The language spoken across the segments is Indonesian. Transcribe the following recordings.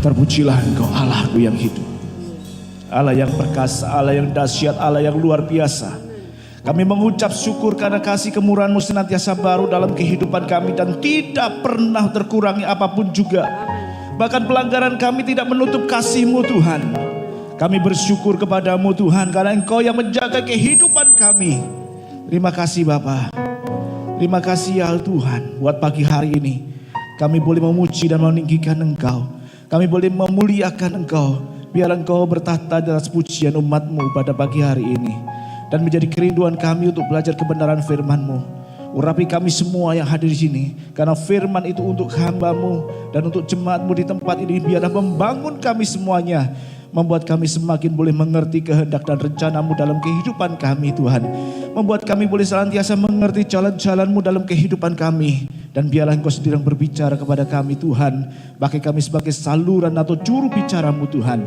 Terpujilah Engkau Allahku yang hidup. Allah yang perkasa, Allah yang dahsyat, Allah yang luar biasa. Kami mengucap syukur karena kasih kemurahan-Mu senantiasa baru dalam kehidupan kami dan tidak pernah terkurangi apapun juga. Bahkan pelanggaran kami tidak menutup kasih-Mu Tuhan. Kami bersyukur kepada-Mu Tuhan karena Engkau yang menjaga kehidupan kami. Terima kasih Bapa. Terima kasih ya Tuhan buat pagi hari ini. Kami boleh memuji dan meninggikan Engkau. Kami boleh memuliakan Engkau. Biar Engkau bertahta di atas pujian umat-Mu pada pagi hari ini. Dan menjadi kerinduan kami untuk belajar kebenaran firman-Mu. Urapi kami semua yang hadir di sini. Karena firman itu untuk hamba-Mu dan untuk jemaat-Mu di tempat ini. Biarlah membangun kami semuanya. Membuat kami semakin boleh mengerti kehendak dan rencana-Mu dalam kehidupan kami Tuhan. Membuat kami boleh senantiasa mengerti jalan-jalan-Mu dalam kehidupan kami. Dan biarlah Engkau sendiri yang berbicara kepada kami Tuhan. Pakai kami sebagai saluran atau juru bicara-Mu Tuhan.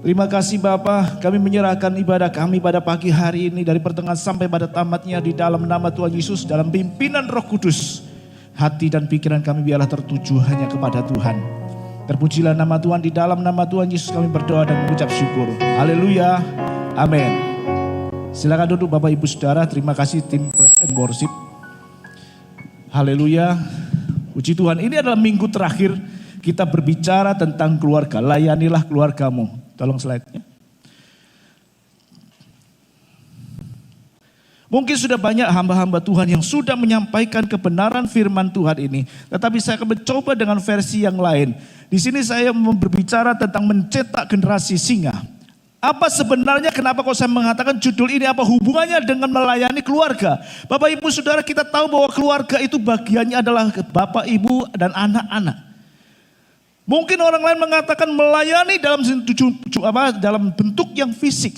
Terima kasih Bapa, kami menyerahkan ibadah kami pada pagi hari ini dari pertengahan sampai pada tamatnya di dalam nama Tuhan Yesus, dalam pimpinan Roh Kudus. Hati dan pikiran kami biarlah tertuju hanya kepada Tuhan. Terpujilah nama Tuhan, di dalam nama Tuhan Yesus kami berdoa dan mengucap syukur. Haleluya, amin. Silakan duduk Bapak Ibu Saudara, terima kasih tim Praise and Worship. Haleluya, puji Tuhan. Ini adalah minggu terakhir kita berbicara tentang keluarga. Layanilah keluargamu. Tolong slide-nya. Mungkin sudah banyak hamba-hamba Tuhan yang sudah menyampaikan kebenaran firman Tuhan ini. Tetapi saya akan mencoba dengan versi yang lain. Di sini saya berbicara tentang mencetak generasi singa. Apa sebenarnya, kenapa kok saya mengatakan judul ini, apa hubungannya dengan melayani keluarga? Bapak Ibu Saudara, kita tahu bahwa keluarga itu bagiannya adalah Bapak Ibu dan anak-anak. Mungkin orang lain mengatakan melayani dalam bentuk yang fisik.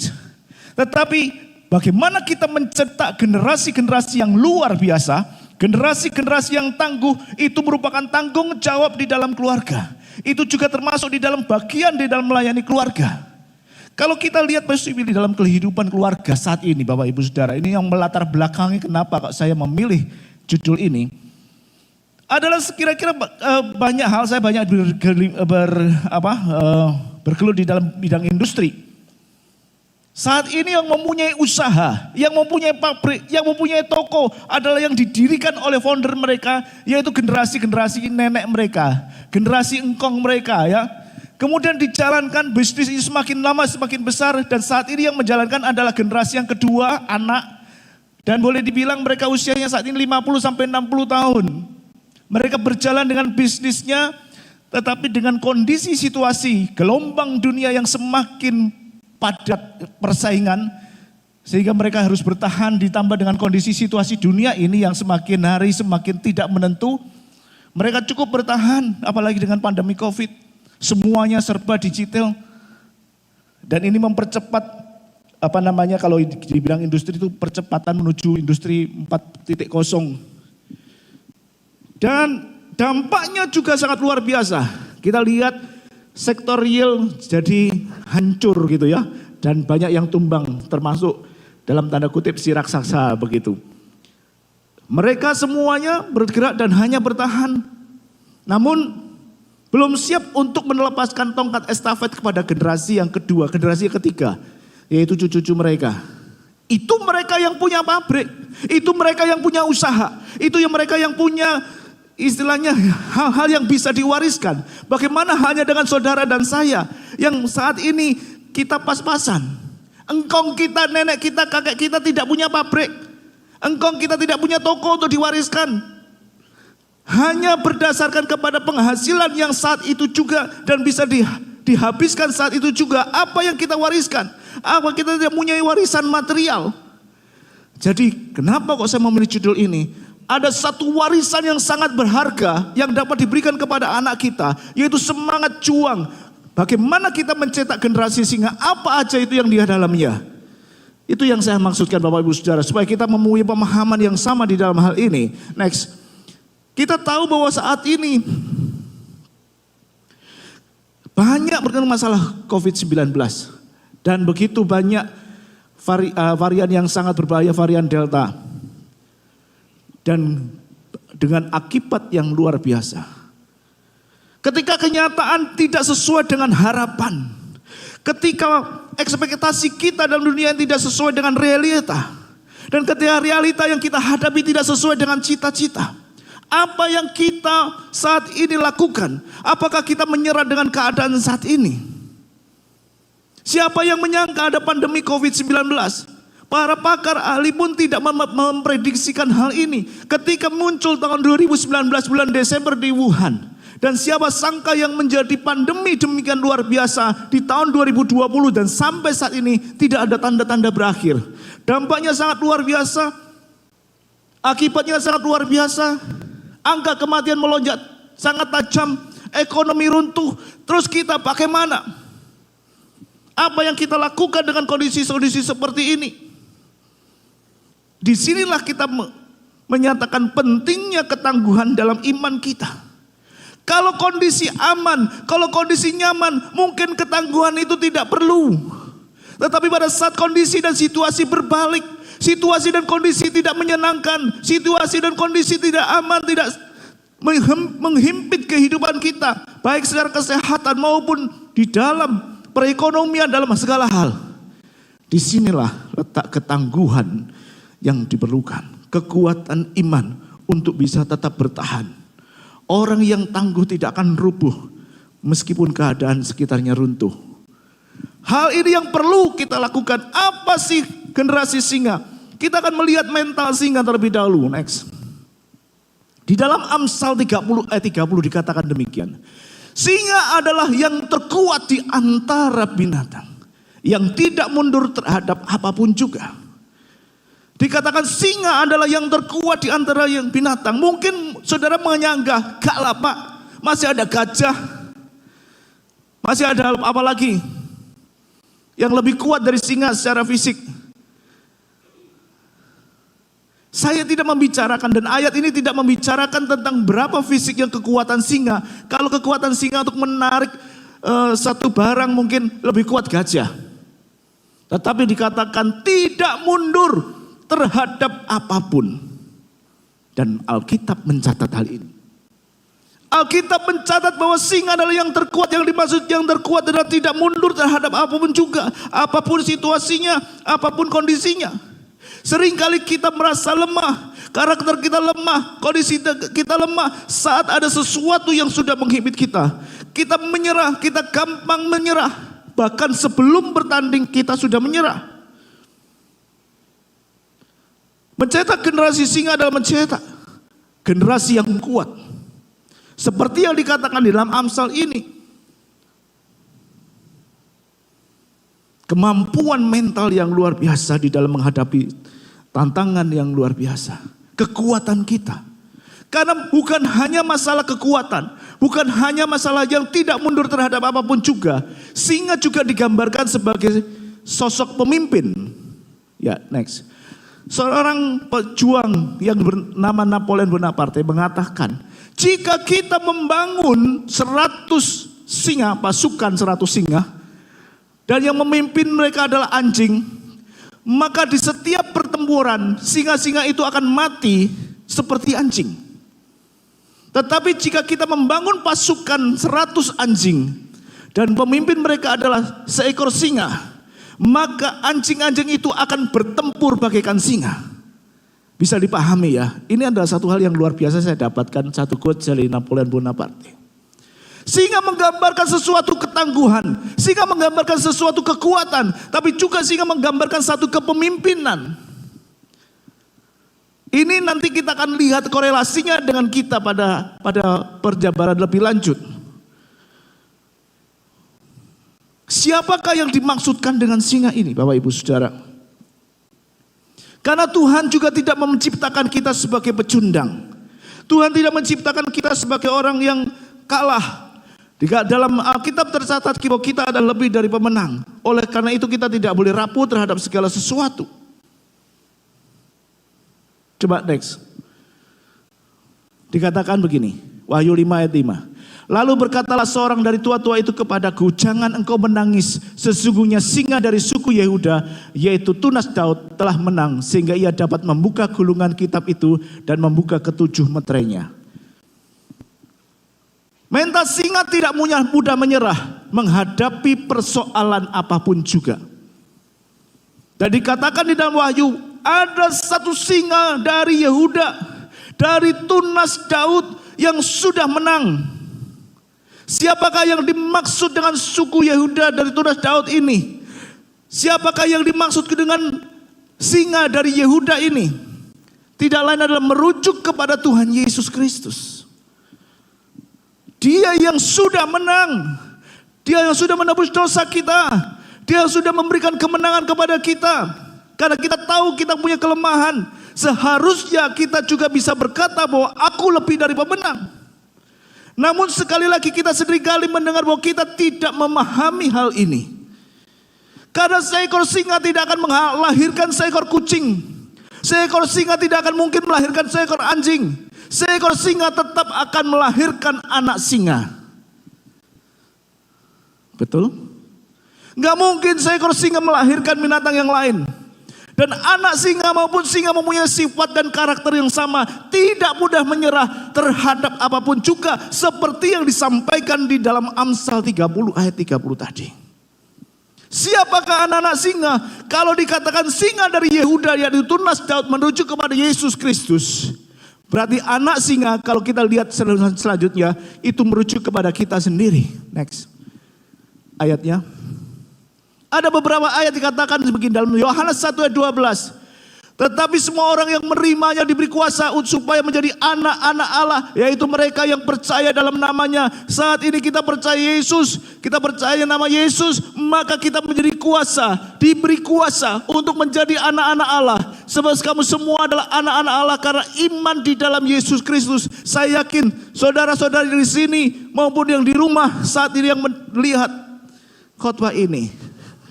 Tetapi bagaimana kita mencetak generasi-generasi yang luar biasa, generasi-generasi yang tangguh, itu merupakan tanggung jawab di dalam keluarga. Itu juga termasuk di dalam bagian di dalam melayani keluarga. Kalau kita lihat di dalam kehidupan keluarga saat ini Bapak Ibu Saudara, ini yang melatar belakangi kenapa kok saya memilih judul ini. Adalah kira-kira banyak hal, saya banyak bergelut di dalam bidang industri. Saat ini yang mempunyai usaha, yang mempunyai pabrik, yang mempunyai toko adalah yang didirikan oleh founder mereka, yaitu generasi-generasi nenek mereka, generasi engkong mereka ya. Kemudian dijalankan bisnis ini semakin lama semakin besar dan saat ini yang menjalankan adalah generasi yang kedua, anak. Dan boleh dibilang mereka usianya saat ini 50 sampai 60 tahun. Mereka berjalan dengan bisnisnya, tetapi dengan kondisi situasi gelombang dunia yang semakin padat persaingan, sehingga mereka harus bertahan ditambah dengan kondisi situasi dunia ini yang semakin hari semakin tidak menentu. Mereka cukup bertahan, apalagi dengan pandemi COVID, semuanya serba digital, dan ini mempercepat kalau di bidang industri itu percepatan menuju industri 4.0. Dan dampaknya juga sangat luar biasa. Kita lihat sektor real jadi hancur gitu ya. Dan banyak yang tumbang termasuk dalam tanda kutip si raksasa begitu. Mereka semuanya bergerak dan hanya bertahan. Namun belum siap untuk melepaskan tongkat estafet kepada generasi yang kedua, generasi yang ketiga. Yaitu cucu-cucu mereka. Itu mereka yang punya pabrik. Itu mereka yang punya usaha. Itu yang mereka yang punya istilahnya hal-hal yang bisa diwariskan. Bagaimana hanya dengan saudara dan saya yang saat ini kita pas-pasan. Engkong kita, nenek kita, kakek kita tidak punya pabrik. Engkong kita tidak punya toko untuk diwariskan. Hanya berdasarkan kepada penghasilan yang saat itu juga dan bisa dihabiskan saat itu juga. Apa yang kita wariskan? Apa kita tidak punya warisan material? Jadi kenapa kok saya memilih judul ini? Ada satu warisan yang sangat berharga yang dapat diberikan kepada anak kita, yaitu semangat juang. Bagaimana kita mencetak generasi singa, apa aja itu yang di dalamnya. Itu yang saya maksudkan Bapak Ibu Saudara, supaya kita mempunyai pemahaman yang sama di dalam hal ini. Next, kita tahu bahwa saat ini banyak berkaitan masalah COVID-19. Dan begitu banyak varian yang sangat berbahaya, varian Delta. Dan dengan akibat yang luar biasa. Ketika kenyataan tidak sesuai dengan harapan. Ketika ekspektasi kita dalam dunia yang tidak sesuai dengan realita. Dan ketika realita yang kita hadapi tidak sesuai dengan cita-cita. Apa yang kita saat ini lakukan? Apakah kita menyerah dengan keadaan saat ini? Siapa yang menyangka ada pandemi COVID-19? Para pakar ahli pun tidak memprediksikan hal ini. Ketika muncul tahun 2019 bulan Desember di Wuhan. Dan siapa sangka yang menjadi pandemi demikian luar biasa di tahun 2020 dan sampai saat ini tidak ada tanda-tanda berakhir. Dampaknya sangat luar biasa. Akibatnya sangat luar biasa. Angka kematian melonjak sangat tajam. Ekonomi runtuh. Terus kita bagaimana? Apa yang kita lakukan dengan kondisi-kondisi seperti ini? Disinilah kita menyatakan pentingnya ketangguhan dalam iman kita. Kalau kondisi aman, kalau kondisi nyaman, mungkin ketangguhan itu tidak perlu. Tetapi pada saat kondisi dan situasi berbalik, situasi dan kondisi tidak menyenangkan, situasi dan kondisi tidak aman, tidak menghimpit kehidupan kita, baik secara kesehatan maupun di dalam perekonomian, dalam segala hal. Disinilah letak ketangguhan yang diperlukan, kekuatan iman untuk bisa tetap bertahan. Orang yang tangguh tidak akan rubuh meskipun keadaan sekitarnya runtuh. Hal ini yang perlu kita lakukan. Apa sih generasi singa? Kita akan melihat mental singa terlebih dahulu. Next. Di dalam Amsal 30 ayat 30 dikatakan demikian. Singa adalah yang terkuat di antara binatang, yang tidak mundur terhadap apapun juga. Dikatakan singa adalah yang terkuat di antara yang binatang. Mungkin saudara menyangka, gak lah Pak, masih ada gajah, masih ada apa lagi yang lebih kuat dari singa secara fisik. Saya tidak membicarakan, dan ayat ini tidak membicarakan tentang berapa fisik yang kekuatan singa. Kalau kekuatan singa untuk menarik satu barang mungkin lebih kuat gajah. Tetapi dikatakan tidak mundur terhadap apapun. Dan Alkitab mencatat hal ini. Alkitab mencatat bahwa singa adalah yang terkuat. Yang dimaksud yang terkuat adalah tidak mundur terhadap apapun juga. Apapun situasinya, apapun kondisinya. Seringkali kita merasa lemah, karakter kita lemah, kondisi kita lemah saat ada sesuatu yang sudah menghimpit kita. Kita menyerah, kita gampang menyerah. Bahkan sebelum bertanding kita sudah menyerah. Mencetak generasi singa adalah mencetak generasi yang kuat. Seperti yang dikatakan di dalam Amsal ini. Kemampuan mental yang luar biasa di dalam menghadapi tantangan yang luar biasa. Kekuatan kita. Karena bukan hanya masalah kekuatan. Bukan hanya masalah yang tidak mundur terhadap apapun juga. Singa juga digambarkan sebagai sosok pemimpin. Ya, next. Seorang pejuang yang bernama Napoleon Bonaparte mengatakan, jika kita membangun 100 singa, pasukan 100 singa, dan yang memimpin mereka adalah anjing, maka di setiap pertempuran singa-singa itu akan mati seperti anjing. Tetapi jika kita membangun pasukan 100 anjing dan pemimpin mereka adalah seekor singa, maka anjing-anjing itu akan bertempur bagaikan singa. Bisa dipahami ya. Ini adalah satu hal yang luar biasa saya dapatkan, satu quote dari Napoleon Bonaparte. Singa menggambarkan sesuatu ketangguhan, singa menggambarkan sesuatu kekuatan, tapi juga singa menggambarkan satu kepemimpinan. Ini nanti kita akan lihat korelasinya dengan kita pada perjabaran lebih lanjut. Siapakah yang dimaksudkan dengan singa ini, Bapak Ibu Saudara? Karena Tuhan juga tidak menciptakan kita sebagai pecundang. Tuhan tidak menciptakan kita sebagai orang yang kalah. Dalam Alkitab tercatat bahwa kita adalah lebih dari pemenang. Oleh karena itu kita tidak boleh rapuh terhadap segala sesuatu. Coba next. Dikatakan begini, Wahyu 5 ayat 5. Lalu berkatalah seorang dari tua-tua itu kepadaku, jangan engkau menangis, sesungguhnya singa dari suku Yehuda, yaitu tunas Daud, telah menang, sehingga ia dapat membuka gulungan kitab itu dan membuka ketujuh meterainya. Mental singa tidak mudah menyerah menghadapi persoalan apapun juga. Dan dikatakan di dalam Wahyu, ada satu singa dari Yehuda, dari tunas Daud yang sudah menang. Siapakah yang dimaksud dengan suku Yehuda dari tunas Daud ini? Siapakah yang dimaksud dengan singa dari Yehuda ini? Tidak lain adalah merujuk kepada Tuhan Yesus Kristus. Dia yang sudah menang. Dia yang sudah menebus dosa kita. Dia yang sudah memberikan kemenangan kepada kita. Karena kita tahu kita punya kelemahan. Seharusnya kita juga bisa berkata bahwa aku lebih dari pemenang. Namun sekali lagi kita seringkali mendengar bahwa kita tidak memahami hal ini. Karena seekor singa tidak akan melahirkan seekor kucing. Seekor singa tidak akan mungkin melahirkan seekor anjing. Seekor singa tetap akan melahirkan anak singa. Betul? Gak mungkin seekor singa melahirkan binatang yang lain. Dan anak singa maupun singa mempunyai sifat dan karakter yang sama. Tidak mudah menyerah terhadap apapun juga. Seperti yang disampaikan di dalam Amsal 30 ayat 30 tadi. Siapakah anak-anak singa? Kalau dikatakan singa dari Yehuda, yaitu tunas Daud, merujuk kepada Yesus Kristus. Berarti anak singa, kalau kita lihat selanjutnya, itu merujuk kepada kita sendiri. Next. Ayatnya. Ada beberapa ayat dikatakan begini dalam Yohanes 1 ayat 12. Tetapi semua orang yang menerimanya diberi kuasa supaya menjadi anak-anak Allah, yaitu mereka yang percaya dalam namanya. Saat ini kita percaya Yesus, kita percaya nama Yesus, maka kita menjadi kuasa, diberi kuasa untuk menjadi anak-anak Allah. Sebab kamu semua adalah anak-anak Allah karena iman di dalam Yesus Kristus. Saya yakin saudara-saudari di sini maupun yang di rumah saat ini yang melihat khotbah ini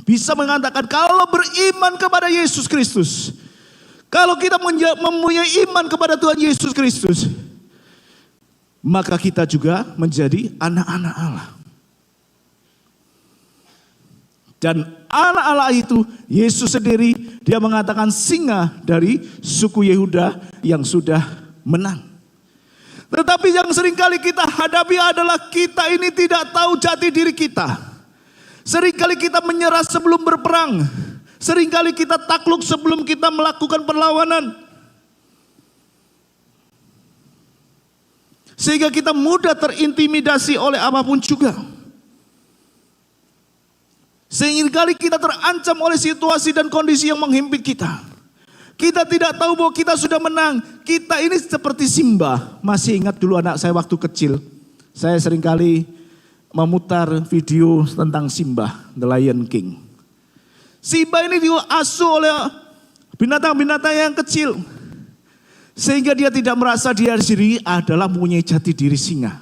bisa mengatakan kalau beriman kepada Yesus Kristus, kalau kita mempunyai iman kepada Tuhan Yesus Kristus, maka kita juga menjadi anak-anak Allah. Dan anak Allah itu Yesus sendiri, dia mengatakan singa dari suku Yehuda yang sudah menang. Tetapi yang seringkali kita hadapi adalah kita ini tidak tahu jati diri kita. Seringkali kita menyerah sebelum berperang. Seringkali kita takluk sebelum kita melakukan perlawanan. Sehingga kita mudah terintimidasi oleh apapun juga. Seringkali kita terancam oleh situasi dan kondisi yang menghimpit kita. Kita tidak tahu bahwa kita sudah menang. Kita ini seperti Simba. Masih ingat dulu anak saya waktu kecil. Saya seringkali memutar video tentang Simba, The Lion King. Simba ini diasuh oleh binatang-binatang yang kecil. Sehingga dia tidak merasa dia sendiri adalah mempunyai jati diri singa.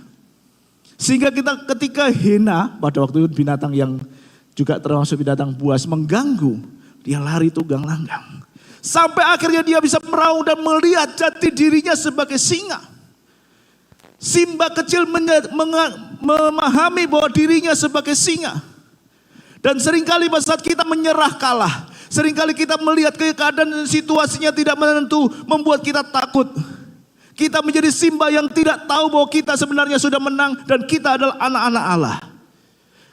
Sehingga kita ketika Hena, pada waktu itu binatang yang juga termasuk binatang buas, mengganggu, dia lari tunggang langgang. Sampai akhirnya dia bisa meraung dan melihat jati dirinya sebagai singa. Simba kecil memahami bahwa dirinya sebagai singa. Dan seringkali pada saat kita menyerah kalah, seringkali kita melihat keadaan dan situasinya tidak menentu, membuat kita takut. Kita menjadi Simba yang tidak tahu bahwa kita sebenarnya sudah menang dan kita adalah anak-anak Allah.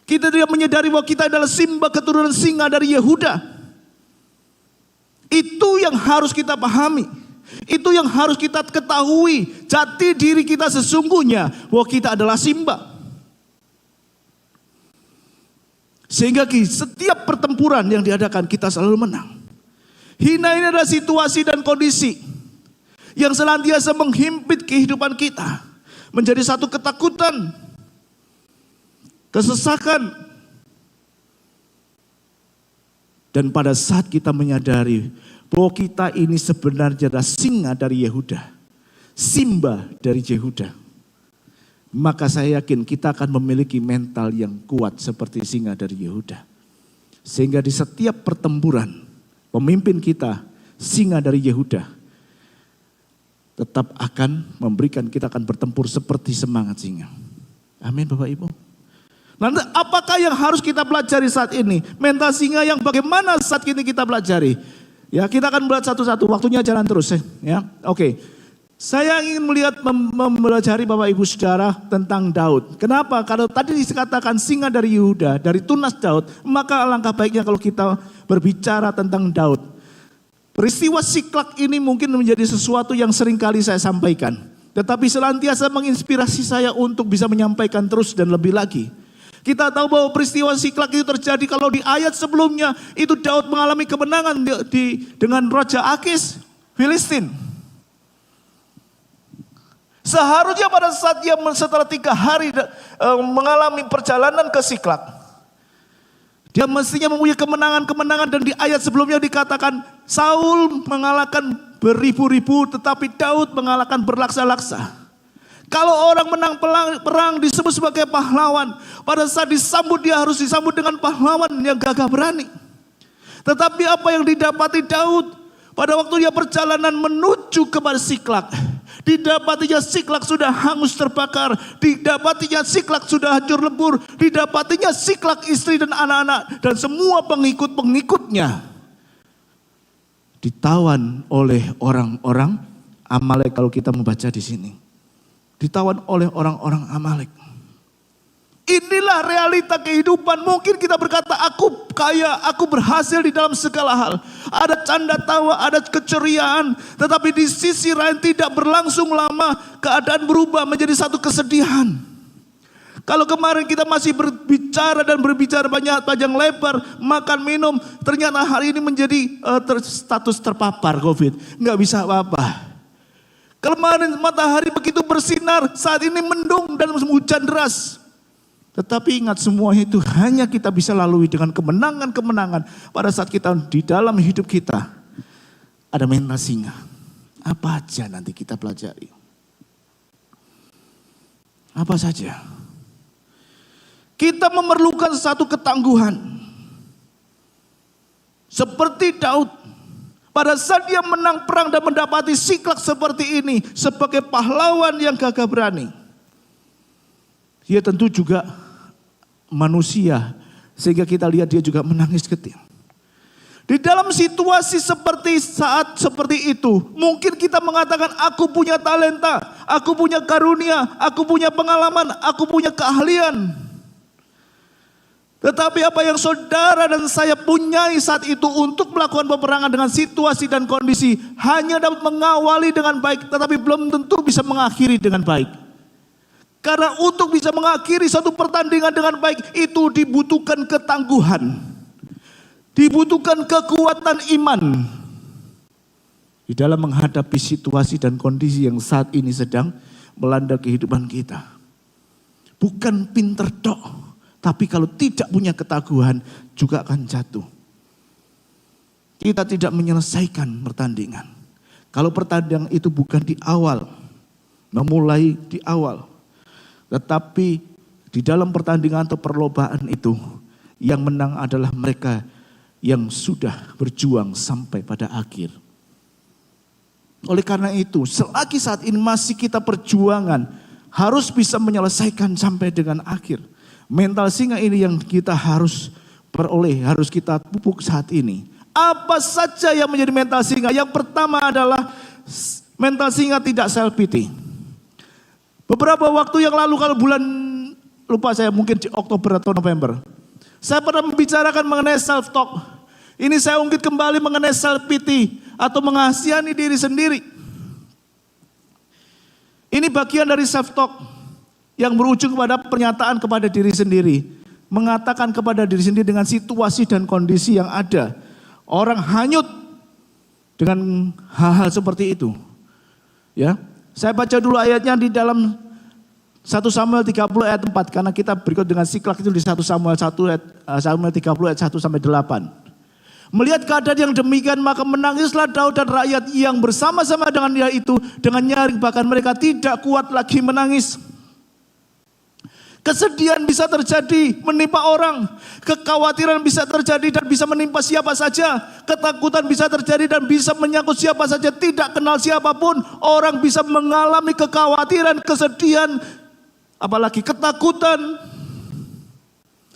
Kita tidak menyadari bahwa kita adalah Simba keturunan singa dari Yehuda. Itu yang harus kita pahami. Itu yang harus kita ketahui. Jati diri kita sesungguhnya bahwa kita adalah Simba. Sehingga setiap pertempuran yang diadakan kita selalu menang. Hina ini adalah situasi dan kondisi yang senantiasa menghimpit kehidupan kita. Menjadi satu ketakutan, kesesakan. Dan pada saat kita menyadari bahwa kita ini sebenarnya adalah singa dari Yehuda, Simba dari Yehuda, maka saya yakin kita akan memiliki mental yang kuat seperti singa dari Yehuda. Sehingga di setiap pertempuran, pemimpin kita, singa dari Yehuda, tetap akan memberikan kita akan bertempur seperti semangat singa. Amin Bapak Ibu. Nanti apakah yang harus kita pelajari saat ini? Mental singa yang bagaimana saat ini kita pelajari? Ya, kita akan melihat satu-satu, waktunya jalan terus ya. Oke. Saya ingin melihat mempelajari Bapak Ibu Saudara tentang Daud. Kenapa? Kalau tadi dikatakan singa dari Yehuda, dari tunas Daud, maka alangkah baiknya kalau kita berbicara tentang Daud. Peristiwa Siklak ini mungkin menjadi sesuatu yang sering kali saya sampaikan. Tetapi senantiasa menginspirasi saya untuk bisa menyampaikan terus dan lebih lagi. Kita tahu bahwa peristiwa Siklak itu terjadi kalau di ayat sebelumnya itu Daud mengalami kemenangan dengan Raja Akis, Filistin. Seharusnya pada saat dia setelah 3 hari mengalami perjalanan ke Siklak, dia mestinya mempunyai kemenangan-kemenangan, dan di ayat sebelumnya dikatakan Saul mengalahkan beribu-ribu tetapi Daud mengalahkan berlaksa-laksa. Kalau orang menang perang disebut sebagai pahlawan, pada saat disambut dia harus disambut dengan pahlawan yang gagah berani. Tetapi apa yang didapati Daud pada waktu dia perjalanan menuju kepada Siklak, didapatinya Siklak sudah hangus terbakar, didapatinya Siklak sudah hancur lebur, didapatinya Siklak istri dan anak-anak dan semua pengikut-pengikutnya ditawan oleh orang-orang Amalek. Kalau kita membaca di sini, ditawan oleh orang-orang Amalek. Inilah realita kehidupan. Mungkin kita berkata, aku kaya, aku berhasil di dalam segala hal. Ada canda tawa, ada keceriaan. Tetapi di sisi lain tidak berlangsung lama, keadaan berubah menjadi satu kesedihan. Kalau kemarin kita masih berbicara dan berbicara banyak panjang lebar, makan minum, ternyata hari ini menjadi status terpapar COVID. Nggak bisa apa-apa. Kemarin matahari begitu bersinar, saat ini mendung dan hujan deras. Tetapi ingat, semua itu hanya kita bisa lalui dengan kemenangan-kemenangan pada saat kita di dalam hidup kita ada mental singa. Apa aja nanti kita pelajari. Apa saja. Kita memerlukan satu ketangguhan. Seperti Daud, pada saat dia menang perang dan mendapati Siklak seperti ini sebagai pahlawan yang gagah berani. Dia tentu juga manusia, sehingga kita lihat dia juga menangis ketika. Di dalam situasi saat seperti itu, mungkin kita mengatakan aku punya talenta, aku punya karunia, aku punya pengalaman, aku punya keahlian. Tetapi apa yang saudara dan saya punyai saat itu untuk melakukan peperangan dengan situasi dan kondisi hanya dapat mengawali dengan baik, tetapi belum tentu bisa mengakhiri dengan baik. Karena untuk bisa mengakhiri satu pertandingan dengan baik itu dibutuhkan ketangguhan. Dibutuhkan kekuatan iman. Di dalam menghadapi situasi dan kondisi yang saat ini sedang melanda kehidupan kita. Bukan pinter tok, tapi kalau tidak punya ketangguhan juga akan jatuh. Kita tidak menyelesaikan pertandingan. Kalau pertandingan itu bukan di awal, memulai di awal. Tetapi di dalam pertandingan atau perlombaan itu, yang menang adalah mereka yang sudah berjuang sampai pada akhir. Oleh karena itu, selagi saat ini masih kita perjuangan, harus bisa menyelesaikan sampai dengan akhir. Mental singa ini yang kita harus peroleh, harus kita pupuk saat ini. Apa saja yang menjadi mental singa? Yang pertama adalah mental singa tidak self pity. Beberapa waktu yang lalu, kalau bulan, lupa saya, mungkin di Oktober atau November, saya pernah membicarakan mengenai self talk. Ini saya ungkit kembali mengenai self pity atau mengasihani diri sendiri. Ini bagian dari self talk yang berujung kepada pernyataan kepada diri sendiri, mengatakan kepada diri sendiri dengan situasi dan kondisi yang ada. Orang hanyut dengan hal-hal seperti itu. Ya. Saya baca dulu ayatnya di dalam 1 Samuel 30 ayat 4. Karena kita berikut dengan Siklak itu di 1 Samuel 30 ayat 1 sampai 8. Melihat keadaan yang demikian, maka menangislah Daud dan rakyat yang bersama-sama dengan dia itu dengan nyaring, bahkan mereka tidak kuat lagi menangis. Kesedihan bisa terjadi menimpa orang, kekhawatiran bisa terjadi dan bisa menimpa siapa saja, ketakutan bisa terjadi dan bisa menyangkut siapa saja, tidak kenal siapapun. Orang bisa mengalami kekhawatiran, kesedihan, apalagi ketakutan.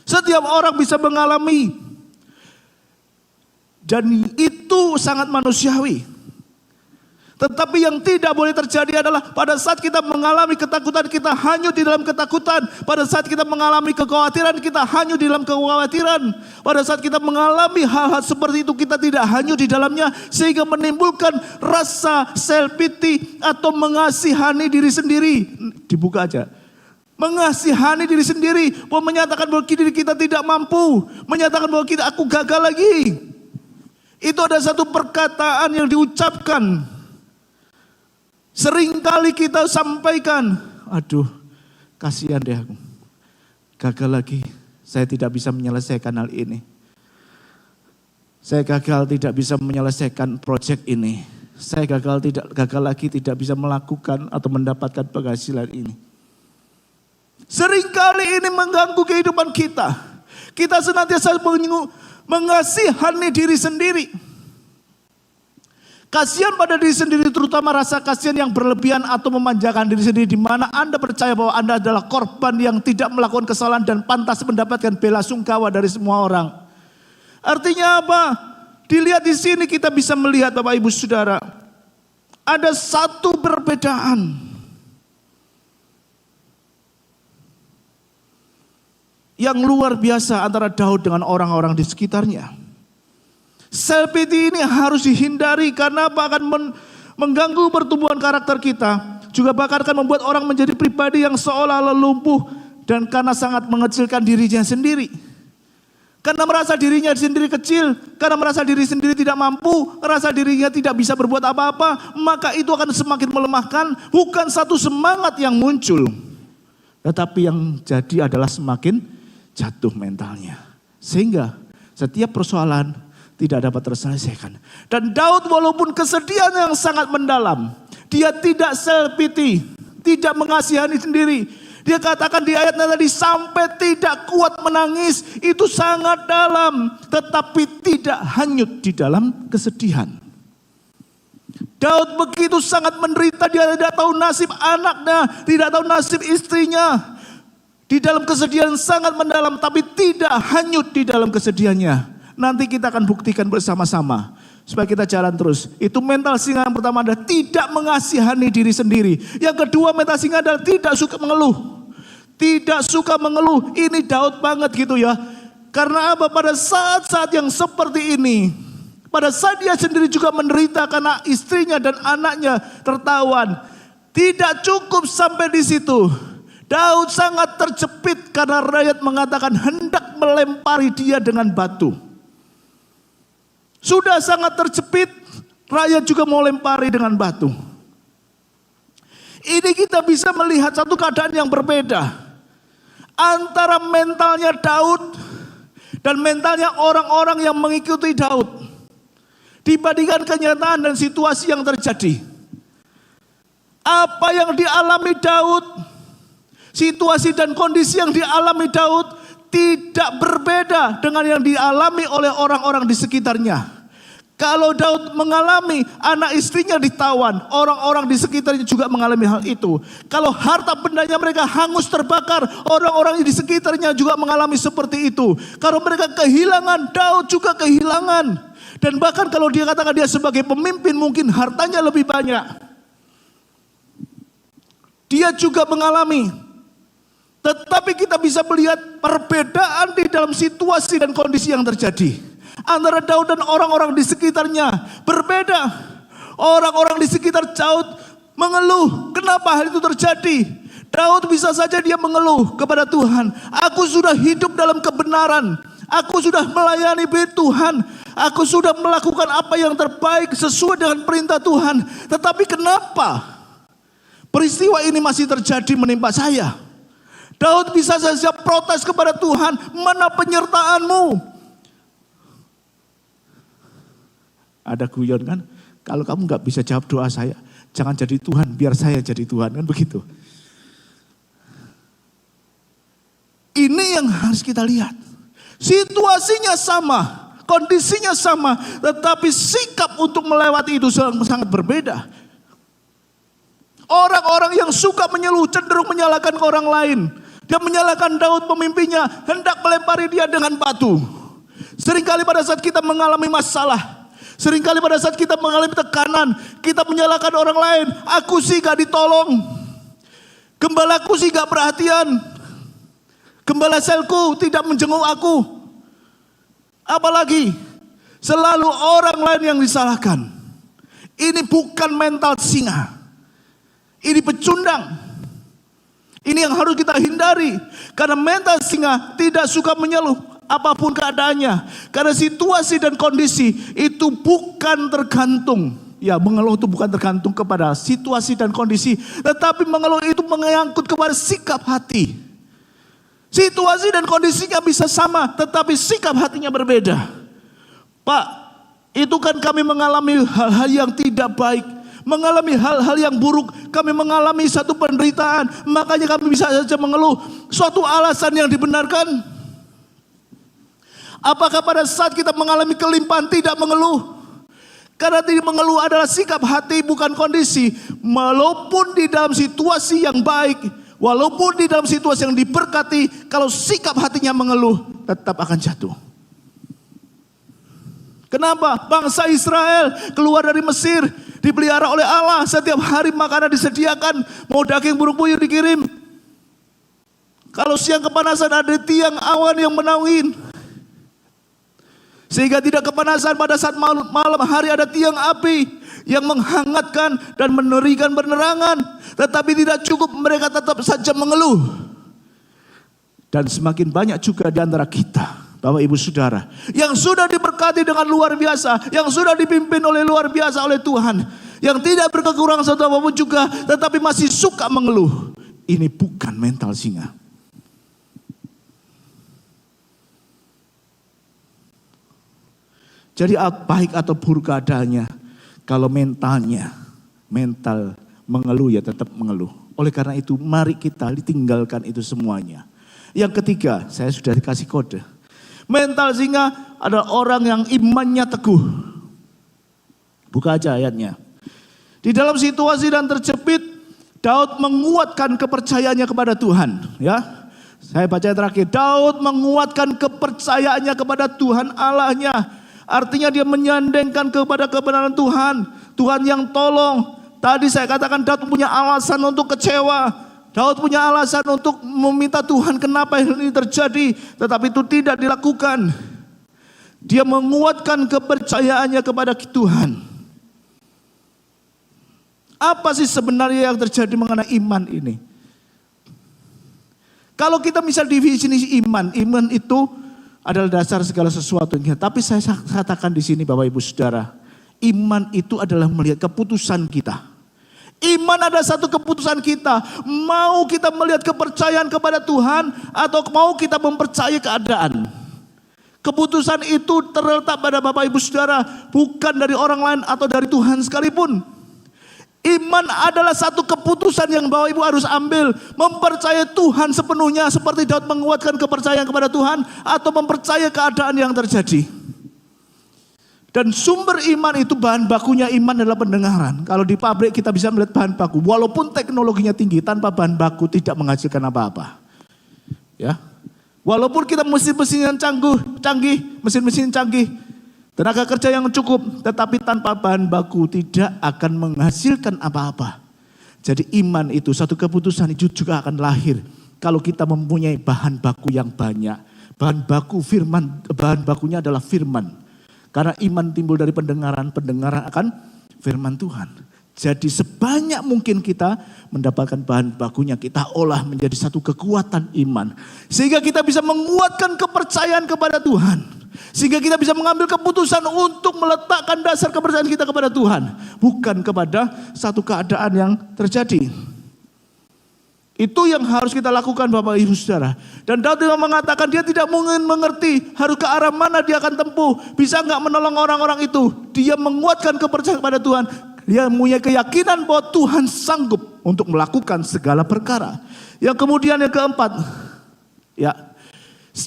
Setiap orang bisa mengalami, dan itu sangat manusiawi. Tetapi yang tidak boleh terjadi adalah pada saat kita mengalami ketakutan, kita hanyut di dalam ketakutan. Pada saat kita mengalami kekhawatiran, kita hanyut di dalam kekhawatiran. Pada saat kita mengalami hal-hal seperti itu, kita tidak hanyut di dalamnya, sehingga menimbulkan rasa self pity atau mengasihani diri sendiri. Dibuka aja. Mengasihani diri sendiri, menyatakan bahwa diri kita tidak mampu, menyatakan bahwa aku gagal lagi. Itu ada satu perkataan yang diucapkan. Seringkali kita sampaikan, aduh kasihan deh aku, gagal lagi, saya tidak bisa menyelesaikan hal ini. Saya gagal tidak bisa menyelesaikan proyek ini. Saya gagal lagi tidak bisa melakukan atau mendapatkan penghasilan ini. Seringkali ini mengganggu kehidupan kita. Kita senantiasa mengasihani diri sendiri. Kasihan pada diri sendiri, terutama rasa kasihan yang berlebihan atau memanjakan diri sendiri, di mana Anda percaya bahwa Anda adalah korban yang tidak melakukan kesalahan dan pantas mendapatkan bela sungkawa dari semua orang. Artinya apa? Dilihat di sini kita bisa melihat Bapak Ibu Saudara, ada satu perbedaan yang luar biasa antara Daud dengan orang-orang di sekitarnya. Self pity ini harus dihindari karena akan mengganggu pertumbuhan karakter kita. Juga bahkan akan membuat orang menjadi pribadi yang seolah-olah lumpuh dan karena sangat mengecilkan dirinya sendiri. Karena merasa dirinya sendiri kecil, karena merasa diri sendiri tidak mampu, merasa dirinya tidak bisa berbuat apa-apa, maka itu akan semakin melemahkan, bukan satu semangat yang muncul. Tetapi yang jadi adalah semakin jatuh mentalnya. Sehingga setiap persoalan tidak dapat terselesaikan. Dan Daud walaupun kesedihan yang sangat mendalam, dia tidak self pity, tidak mengasihani sendiri. Dia katakan di ayatnya tadi, sampai tidak kuat menangis, itu sangat dalam, tetapi tidak hanyut di dalam kesedihan. Daud begitu sangat menderita, dia tidak tahu nasib anaknya, tidak tahu nasib istrinya. Di dalam kesedihan sangat mendalam, tapi tidak hanyut di dalam kesedihannya. Nanti kita akan buktikan bersama-sama supaya kita jalan terus. Itu mental singa yang pertama adalah tidak mengasihani diri sendiri. Yang kedua mental singa adalah tidak suka mengeluh. Tidak suka mengeluh. Ini Daud banget gitu ya. Karena apa? Pada saat-saat yang seperti ini, pada saat dia sendiri juga menderita karena istrinya dan anaknya tertawan, tidak cukup sampai di situ. Daud sangat terjepit karena rakyat mengatakan hendak melempari dia dengan batu. Sudah sangat terjepit, rakyat juga mau lempari dengan batu. Ini kita bisa melihat satu keadaan yang berbeda antara mentalnya Daud dan mentalnya orang-orang yang mengikuti Daud dibandingkan kenyataan dan situasi yang terjadi. Apa yang dialami Daud, situasi dan kondisi yang dialami Daud tidak berbeda dengan yang dialami oleh orang-orang di sekitarnya. Kalau Daud mengalami anak istrinya ditawan, orang-orang di sekitarnya juga mengalami hal itu. Kalau harta bendanya mereka hangus terbakar, orang-orang di sekitarnya juga mengalami seperti itu. Kalau mereka kehilangan, Daud juga kehilangan. Dan bahkan kalau dia katakan dia sebagai pemimpin, mungkin hartanya lebih banyak, dia juga mengalami. Tetapi kita bisa melihat perbedaan di dalam situasi dan kondisi yang terjadi antara Daud dan orang-orang di sekitarnya. Berbeda. Orang-orang di sekitar Daud mengeluh. Kenapa hal itu terjadi? Daud bisa saja dia mengeluh kepada Tuhan. Aku sudah hidup dalam kebenaran. Aku sudah melayani Tuhan. Aku sudah melakukan apa yang terbaik sesuai dengan perintah Tuhan. Tetapi kenapa peristiwa ini masih terjadi menimpa saya? Daud bisa saja protes kepada Tuhan. Mana penyertaanmu? Ada guyon kan, kalau kamu gak bisa jawab doa saya, jangan jadi Tuhan, biar saya jadi Tuhan, kan begitu. Ini yang harus kita lihat. Situasinya sama, kondisinya sama, tetapi sikap untuk melewati itu sangat berbeda. Orang-orang yang suka mengeluh cenderung menyalahkan orang lain. Dia menyalahkan Daud pemimpinnya, hendak melempari dia dengan batu. Seringkali pada saat kita mengalami masalah, Seringkali pada saat kita mengalami tekanan, kita menyalahkan orang lain. Aku sih gak ditolong. Gembalaku sih gak perhatian. Gembala selku tidak menjenguk aku. Apalagi selalu orang lain yang disalahkan. Ini bukan mental singa. Ini pecundang. Ini yang harus kita hindari. Karena mental singa tidak suka mengeluh apapun keadaannya. Karena situasi dan kondisi itu bukan tergantung. Ya, mengeluh itu bukan tergantung kepada situasi dan kondisi. Tetapi mengeluh itu menyangkut kepada sikap hati. Situasi dan kondisinya bisa sama, tetapi sikap hatinya berbeda. Pak, itu kan kami mengalami hal-hal yang tidak baik. Mengalami hal-hal yang buruk. Kami mengalami satu penderitaan. Makanya kami bisa saja mengeluh. Suatu alasan yang dibenarkan. Apakah pada saat kita mengalami kelimpahan tidak mengeluh? Karena tidak mengeluh adalah sikap hati bukan kondisi. Walaupun di dalam situasi yang baik, walaupun di dalam situasi yang diberkati, kalau sikap hatinya mengeluh, tetap akan jatuh. Kenapa? Bangsa Israel keluar dari Mesir, dipelihara oleh Allah, setiap hari makanan disediakan, mau daging burung puyuh dikirim. Kalau siang kepanasan ada tiang awan yang menaungi. Sehingga tidak kepanasan pada saat malam hari ada tiang api yang menghangatkan dan memberikan penerangan. Tetapi tidak cukup, mereka tetap saja mengeluh. Dan semakin banyak juga di antara kita, Bapak Ibu Saudara, yang sudah diberkati dengan luar biasa, yang sudah dipimpin oleh luar biasa oleh Tuhan, yang tidak berkekurangan satu apapun juga, tetapi masih suka mengeluh. Ini bukan mental singa. Jadi baik atau buruk keadaannya, kalau mental mengeluh ya tetap mengeluh. Oleh karena itu mari kita ditinggalkan itu semuanya. Yang ketiga, saya sudah dikasih kode. Mental singa adalah orang yang imannya teguh. Buka aja ayatnya. Di dalam situasi dan terjepit, Daud menguatkan kepercayaannya kepada Tuhan. Ya, saya baca yang terakhir. Daud menguatkan kepercayaannya kepada Tuhan Allahnya. Artinya dia menyandengkan kepada kebenaran Tuhan. Tuhan yang tolong. Tadi saya katakan Daud punya alasan untuk kecewa. Daud punya alasan untuk meminta Tuhan kenapa ini terjadi. Tetapi itu tidak dilakukan. Dia menguatkan kepercayaannya kepada Tuhan. Apa sih sebenarnya yang terjadi mengenai iman ini? Kalau kita misal definisi iman itu adalah dasar segala sesuatu. Tapi saya katakan di sini Bapak Ibu Saudara, iman itu adalah melihat keputusan kita. Iman adalah satu keputusan kita. Mau kita melihat kepercayaan kepada Tuhan atau mau kita mempercayai keadaan. Keputusan itu terletak pada Bapak Ibu Saudara, bukan dari orang lain atau dari Tuhan sekalipun. Iman adalah satu keputusan yang Bapak Ibu harus ambil. Mempercayai Tuhan sepenuhnya seperti Daud menguatkan kepercayaan kepada Tuhan. Atau mempercayai keadaan yang terjadi. Dan sumber iman itu bahan bakunya iman adalah pendengaran. Kalau di pabrik kita bisa melihat bahan baku. Walaupun teknologinya tinggi, tanpa bahan baku tidak menghasilkan apa-apa. Ya, walaupun kita mesin-mesin yang canggih, mesin-mesin canggih, tenaga kerja yang cukup, tetapi tanpa bahan baku tidak akan menghasilkan apa-apa. Jadi iman itu satu keputusan itu juga akan lahir kalau kita mempunyai bahan baku yang banyak. Bahan baku firman, bahan bakunya adalah firman. Karena iman timbul dari pendengaran, pendengaran akan firman Tuhan. Jadi sebanyak mungkin kita mendapatkan bahan bakunya, kita olah menjadi satu kekuatan iman. Sehingga kita bisa menguatkan kepercayaan kepada Tuhan. Sehingga kita bisa mengambil keputusan untuk meletakkan dasar kepercayaan kita kepada Tuhan. Bukan kepada satu keadaan yang terjadi. Itu yang harus kita lakukan Bapak Ibu Saudara. Dan Daud juga mengatakan dia tidak mungkin mengerti harus ke arah mana dia akan tempuh. Bisa gak menolong orang-orang itu. Dia menguatkan kepercayaan kepada Tuhan. Dia punya keyakinan bahwa Tuhan sanggup untuk melakukan segala perkara. Yang kemudian yang keempat. Ya,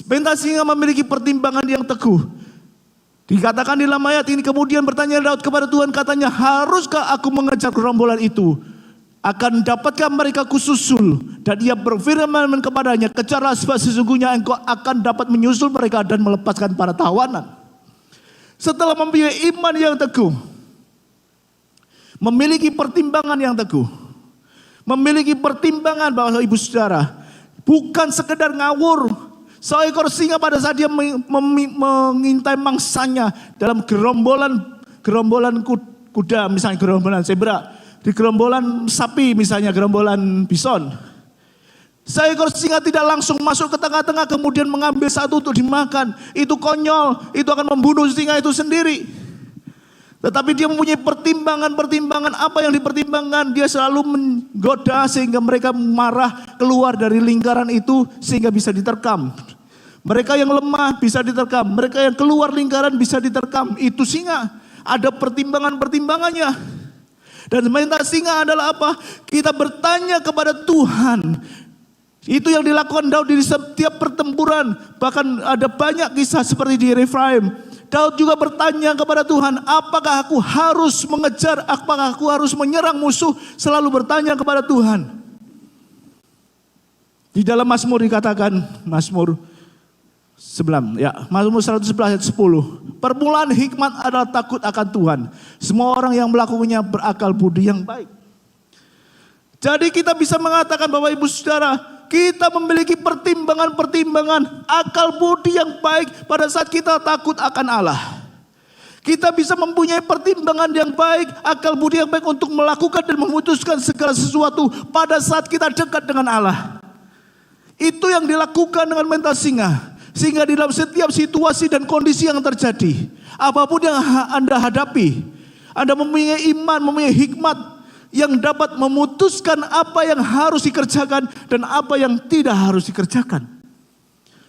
mental singa memiliki pertimbangan yang teguh. Dikatakan di dalam ayat ini kemudian bertanya Daud kepada Tuhan katanya, haruskah aku mengejar gerombolan itu? Akan dapatkah mereka kususul? Dan ia berfirman kepadanya, kejarlah sebab sesungguhnya engkau akan dapat menyusul mereka dan melepaskan para tawanan. Setelah mempunyai iman yang teguh, memiliki pertimbangan yang teguh, memiliki pertimbangan bahwa ibu saudara, bukan sekedar ngawur. Seekor singa pada saat dia mengintai mangsanya dalam gerombolan kuda, misalnya gerombolan zebra, di gerombolan sapi misalnya gerombolan bison. Seekor singa tidak langsung masuk ke tengah-tengah kemudian mengambil satu untuk dimakan. Itu konyol, itu akan membunuh singa itu sendiri. Tetapi dia mempunyai pertimbangan-pertimbangan. Apa yang dipertimbangkan? Dia selalu menggoda sehingga mereka marah keluar dari lingkaran itu sehingga bisa diterkam. Mereka yang lemah bisa diterkam. Mereka yang keluar lingkaran bisa diterkam. Itu singa. Ada pertimbangan-pertimbangannya. Dan perintah singa adalah apa? Kita bertanya kepada Tuhan. Itu yang dilakukan Daud di setiap pertempuran. Bahkan ada banyak kisah seperti di Refraim. Daud juga bertanya kepada Tuhan, apakah aku harus mengejar, apakah aku harus menyerang musuh? Selalu bertanya kepada Tuhan. Di dalam Mazmur dikatakan, Mazmur 9, ya, Mazmur 111 ayat 10. Permulaan hikmat adalah takut akan Tuhan. Semua orang yang melakukannya berakal budi yang baik. Jadi kita bisa mengatakan bahwa ibu saudara, kita memiliki pertimbangan-pertimbangan akal budi yang baik pada saat kita takut akan Allah. Kita bisa mempunyai pertimbangan yang baik, akal budi yang baik untuk melakukan dan memutuskan segala sesuatu pada saat kita dekat dengan Allah. Itu yang dilakukan dengan mental singa. Sehingga di dalam setiap situasi dan kondisi yang terjadi, apapun yang Anda hadapi, Anda mempunyai iman, mempunyai hikmat yang dapat memutuskan apa yang harus dikerjakan dan apa yang tidak harus dikerjakan.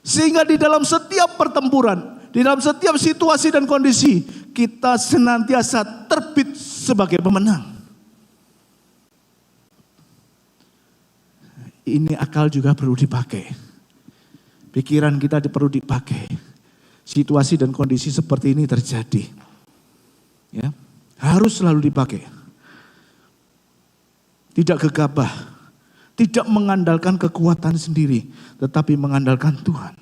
Sehingga di dalam setiap pertempuran, di dalam setiap situasi dan kondisi, kita senantiasa terbit sebagai pemenang. Ini akal juga perlu dipakai. Pikiran kita perlu dipakai. Situasi dan kondisi seperti ini terjadi. Ya, harus selalu dipakai. Tidak gegabah, tidak mengandalkan kekuatan sendiri, tetapi mengandalkan Tuhan.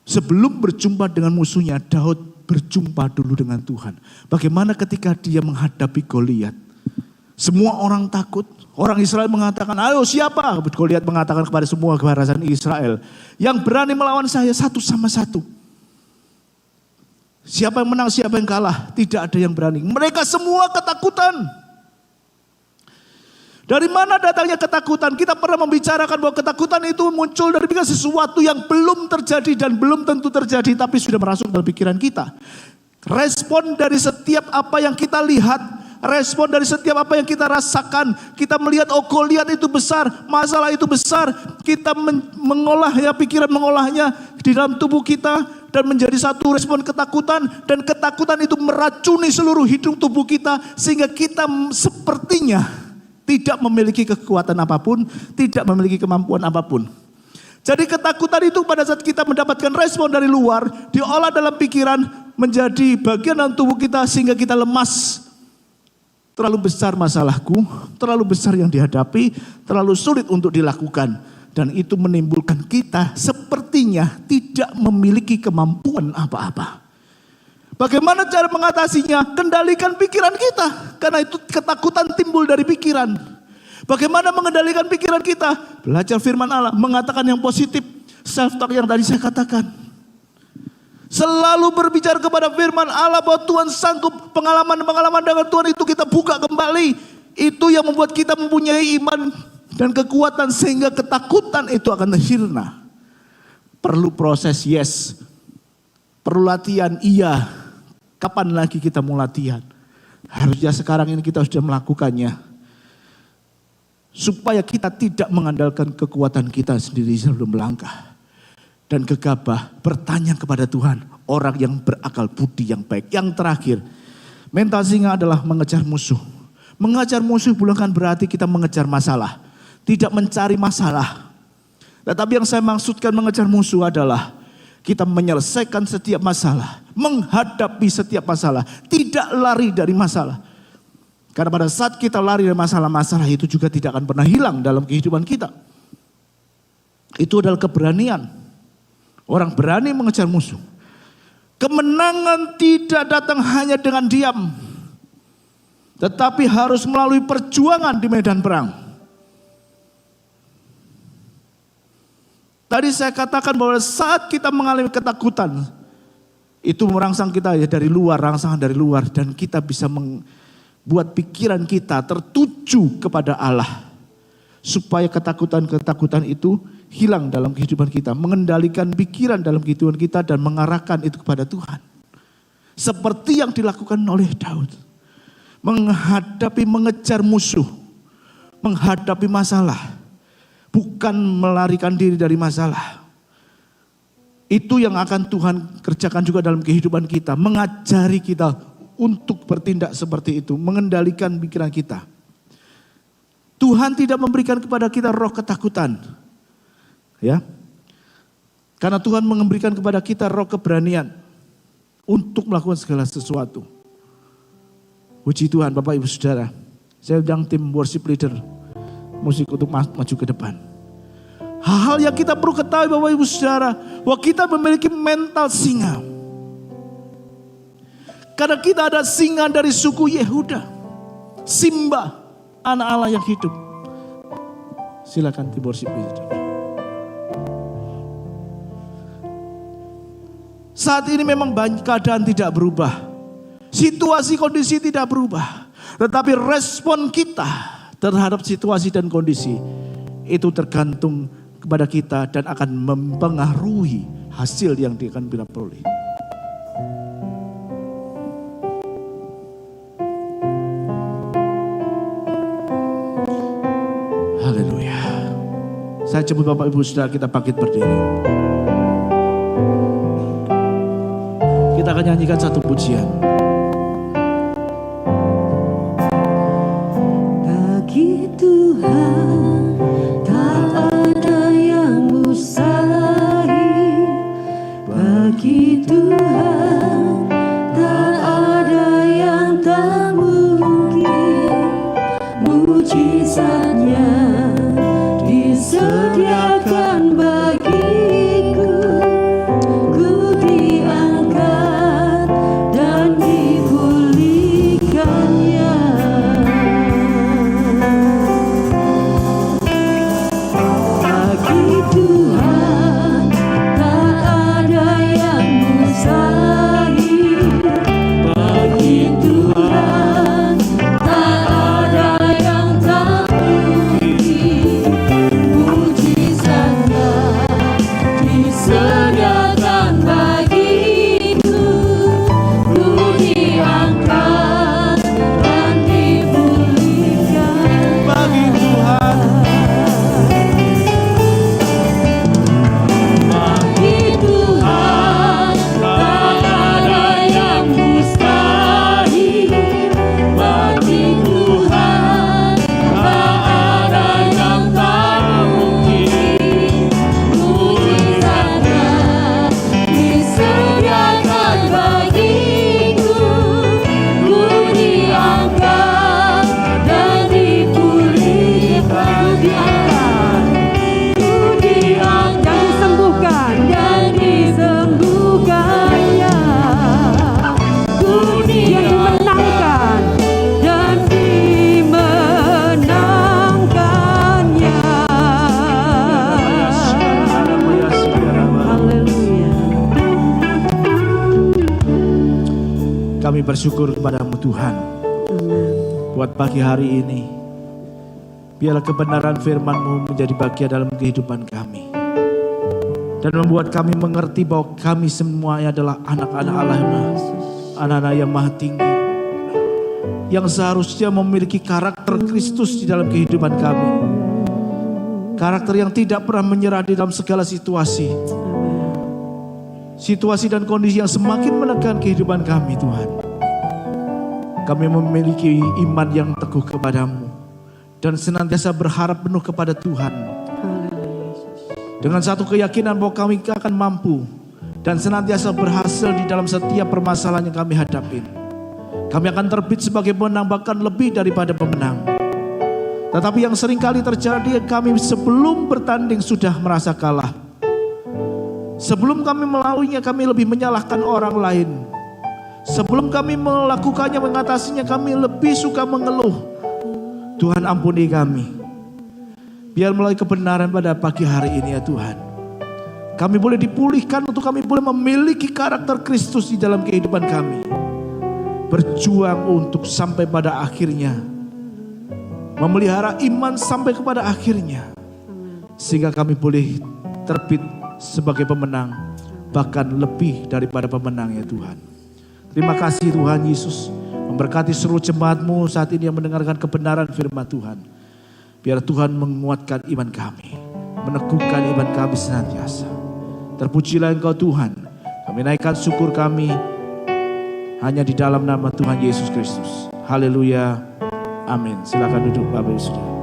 Sebelum berjumpa dengan musuhnya, Daud berjumpa dulu dengan Tuhan. Bagaimana ketika dia menghadapi Goliat? Semua orang takut. Orang Israel mengatakan, ayo siapa? Goliat mengatakan kepada semua barisan Israel, yang berani melawan saya satu sama satu. Siapa yang menang, siapa yang kalah? Tidak ada yang berani. Mereka semua ketakutan. Dari mana datangnya ketakutan? Kita pernah membicarakan bahwa ketakutan itu muncul dari sesuatu yang belum terjadi dan belum tentu terjadi, tapi sudah masuk dalam pikiran kita. Respon dari setiap apa yang kita lihat, respon dari setiap apa yang kita rasakan, kita melihat Goliat itu besar, masalah itu besar, kita mengolahnya, pikiran mengolahnya di dalam tubuh kita dan menjadi satu respon ketakutan, dan ketakutan itu meracuni seluruh hidup tubuh kita sehingga kita sepertinya tidak memiliki kekuatan apapun, tidak memiliki kemampuan apapun. Jadi ketakutan itu pada saat kita mendapatkan respon dari luar, diolah dalam pikiran menjadi bagian dalam tubuh kita sehingga kita lemas. Terlalu besar masalahku, terlalu besar yang dihadapi, terlalu sulit untuk dilakukan. Dan itu menimbulkan kita sepertinya tidak memiliki kemampuan apa-apa. Bagaimana cara mengatasinya? Kendalikan pikiran kita. Karena itu ketakutan timbul dari pikiran. Bagaimana mengendalikan pikiran kita? Belajar firman Allah, mengatakan yang positif. Self-talk yang tadi saya katakan. Selalu berbicara kepada firman Allah bahwa Tuhan sanggup. Pengalaman-pengalaman dengan Tuhan itu kita buka kembali. Itu yang membuat kita mempunyai iman dan kekuatan sehingga ketakutan itu akan sirna. Perlu proses, yes. Perlu latihan, iya. Kapan lagi kita mau latihan? Harusnya sekarang ini kita sudah melakukannya. Supaya kita tidak mengandalkan kekuatan kita sendiri sebelum melangkah. Dan gegabah bertanya kepada Tuhan. Orang yang berakal budi yang baik. Yang terakhir, mental singa adalah mengejar musuh. Mengejar musuh bukan berarti kita mengejar masalah. Tidak mencari masalah. Tetapi yang saya maksudkan mengejar musuh adalah kita menyelesaikan setiap masalah, menghadapi setiap masalah, tidak lari dari masalah. Karena pada saat kita lari dari masalah-masalah itu juga tidak akan pernah hilang dalam kehidupan kita. Itu adalah keberanian. Orang berani mengejar musuh. Kemenangan tidak datang hanya dengan diam, tetapi harus melalui perjuangan di medan perang. Tadi saya katakan bahwa saat kita mengalami ketakutan, itu merangsang kita ya dari luar, rangsangan dari luar, dan kita bisa membuat pikiran kita tertuju kepada Allah, supaya ketakutan-ketakutan itu hilang dalam kehidupan kita, mengendalikan pikiran dalam kehidupan kita dan mengarahkan itu kepada Tuhan. Seperti yang dilakukan oleh Daud, mengejar musuh, menghadapi masalah, bukan melarikan diri dari masalah. Itu yang akan Tuhan kerjakan juga dalam kehidupan kita, mengajari kita untuk bertindak seperti itu, mengendalikan pikiran kita. Tuhan tidak memberikan kepada kita roh ketakutan. Ya. Karena Tuhan memberikan kepada kita roh keberanian untuk melakukan segala sesuatu. Puji Tuhan Bapak Ibu Saudara. Saya undang tim worship leader musik untuk maju ke depan. Hal-hal yang kita perlu ketahui Bapak Ibu Saudara, bahwa kita memiliki mental singa. Karena kita ada singa dari suku Yehuda, Simba, anak Allah yang hidup. Silakan tim worship leader. Saat ini memang keadaan tidak berubah. Situasi kondisi tidak berubah. Tetapi respon kita terhadap situasi dan kondisi itu tergantung kepada kita dan akan mempengaruhi hasil yang akan kita peroleh. Haleluya. Saya jemput Bapak Ibu Saudara, kita bangkit berdiri. Kita akan nyanyikan satu pujian. Bagi Tuhan tak ada yang mustahil. Bagi Tuhan tak ada yang tak mungkin. Mujizatnya disediakan bagiku. Ku diangkat dan dipulihkannya. Bagi Tuhan tak ada yang mustahil. Bagi Tuhan tak ada yang tak mungkin. Mujizatnya disediakan bagiku. Ku diangkat dan dipulihkan. Bagi Tuhan, Bagi Tuhan tak ada yang mustahil. Bagi Tuhan tak ada yang tak mungkin. Mujizatnya disediakan bagiku. Ku diangkat dan dipulihkan. Ku diangkat dan disembuhkan disembuhkannya. Ku dimenangkan dan dimenangkannya. Haleluya. kami bersyukur kepadamu Tuhan. Buat pagi hari ini, biarlah kebenaran firman-Mu menjadi bagian dalam kehidupan kami. Dan membuat kami mengerti bahwa kami semuanya adalah anak-anak Allah, anak-anak yang maha tinggi. Yang seharusnya memiliki karakter Kristus di dalam kehidupan kami. Karakter yang tidak pernah menyerah di dalam segala situasi. Situasi dan kondisi yang semakin menekan kehidupan kami Tuhan. Kami memiliki iman yang teguh kepadamu. Dan senantiasa berharap penuh kepada Tuhan. Dengan satu keyakinan bahwa kami akan mampu. Dan senantiasa berhasil di dalam setiap permasalahan yang kami hadapi. Kami akan terbit sebagai pemenang, bahkan lebih daripada pemenang. Tetapi yang seringkali terjadi, kami sebelum bertanding sudah merasa kalah. Sebelum kami melaluinya, kami lebih menyalahkan orang lain. Sebelum kami melakukannya, mengatasinya, kami lebih suka mengeluh. Tuhan ampuni kami. Biar melalui kebenaran pada pagi hari ini ya Tuhan, kami boleh dipulihkan untuk kami boleh memiliki karakter Kristus di dalam kehidupan kami. Berjuang untuk sampai pada akhirnya, memelihara iman sampai kepada akhirnya. Sehingga kami boleh terbit sebagai pemenang, bahkan lebih daripada pemenang ya Tuhan. Terima kasih Tuhan Yesus, memberkati seluruh jemaat-Mu saat ini yang mendengarkan kebenaran firman Tuhan. Biar Tuhan menguatkan iman kami, meneguhkan iman kami senantiasa. Terpujilah Engkau Tuhan, kami naikkan syukur kami hanya di dalam nama Tuhan Yesus Kristus. Haleluya, amin. Silakan duduk Bapak Ibu Saudara.